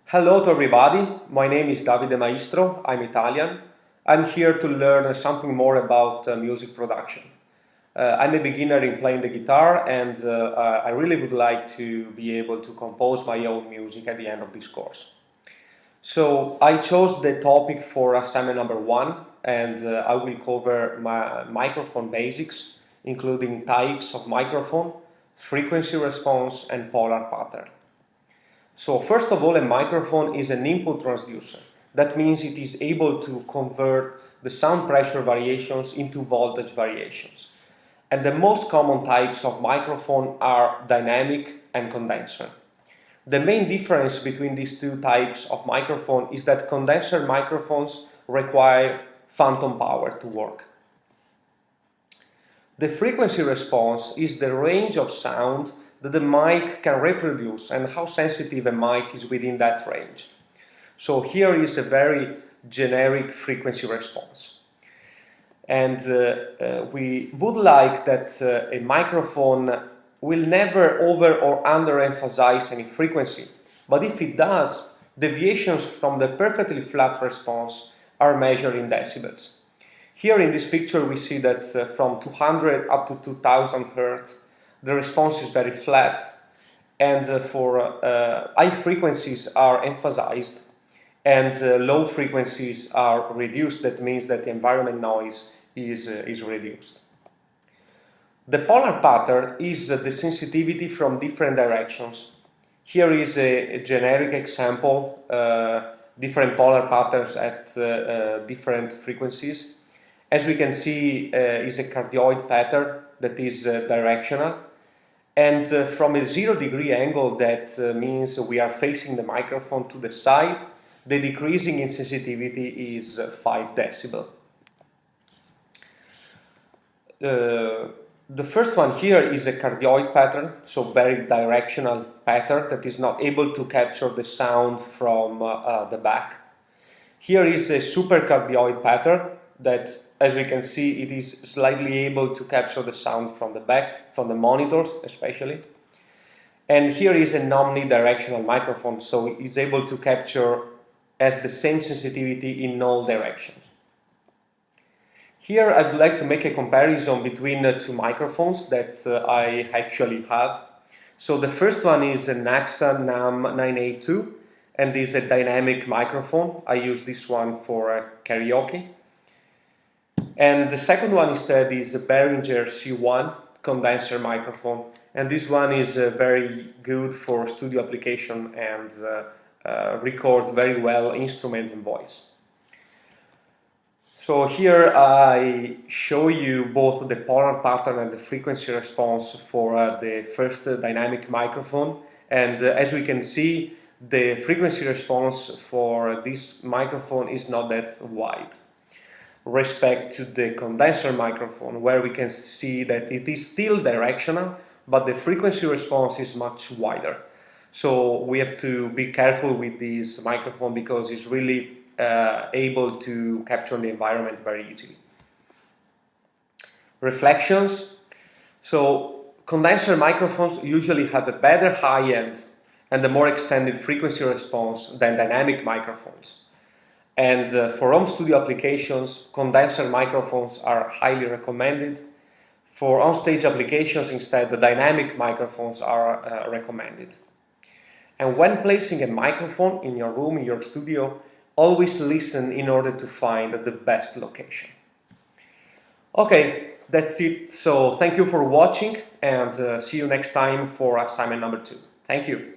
Hello to everybody, my name is Davide Maestro, I'm Italian. I'm here to learn something more about music production. I'm a beginner in playing the guitar and I really would like to be able to compose my own music at the end of this course. So I chose the topic for assignment number 1 and I will cover my microphone basics, including types of microphone, frequency response and polar pattern. So first of all, a microphone is an input transducer. That means it is able to convert the sound pressure variations into voltage variations. And the most common types of microphone are dynamic and condenser. The main difference between these two types of microphone is that condenser microphones require phantom power to work. The frequency response is the range of sound that the mic can reproduce and how sensitive a mic is within that range. So here is a very generic frequency response. And we would like that a microphone will never over or underemphasize any frequency. But if it does, deviations from the perfectly flat response are measured in decibels. Here in this picture we see that from 200 up to 2000 Hertz the response is very flat, and for high frequencies are emphasized and low frequencies are reduced. That means that the environment noise is reduced. The polar pattern is the sensitivity from different directions. Here is a generic example, different polar patterns at different frequencies. As we can see, is a cardioid pattern that is directional. And from a 0-degree angle, that means we are facing the microphone to the side. The decreasing in sensitivity is 5 decibel. The first one here is a cardioid pattern, so very directional pattern that is not able to capture the sound from the back. Here is a supercardioid pattern that, as we can see, it is slightly able to capture the sound from the back, from the monitors especially. And here is an omnidirectional microphone, so it is able to capture as the same sensitivity in all directions. Here I would like to make a comparison between two microphones that I actually have. So the first one is an AXA NAM982 and is a dynamic microphone. I use this one for karaoke. And the second one instead is a Behringer C1 condenser microphone, and this one is very good for studio application and records very well instrument and voice. So here I show you both the polar pattern and the frequency response for the first dynamic microphone, and as we can see, the frequency response for this microphone is not that wide respect to the condenser microphone, where we can see that it is still directional, but the frequency response is much wider. So we have to be careful with this microphone because it's really able to capture the environment very easily. Reflections. So condenser microphones usually have a better high end and a more extended frequency response than dynamic microphones. And for home studio applications, condenser microphones are highly recommended. For on-stage applications instead, the dynamic microphones are recommended. And when placing a microphone in your room, in your studio, always listen in order to find the best location. Okay, that's it. So thank you for watching and see you next time for assignment number 2. Thank you.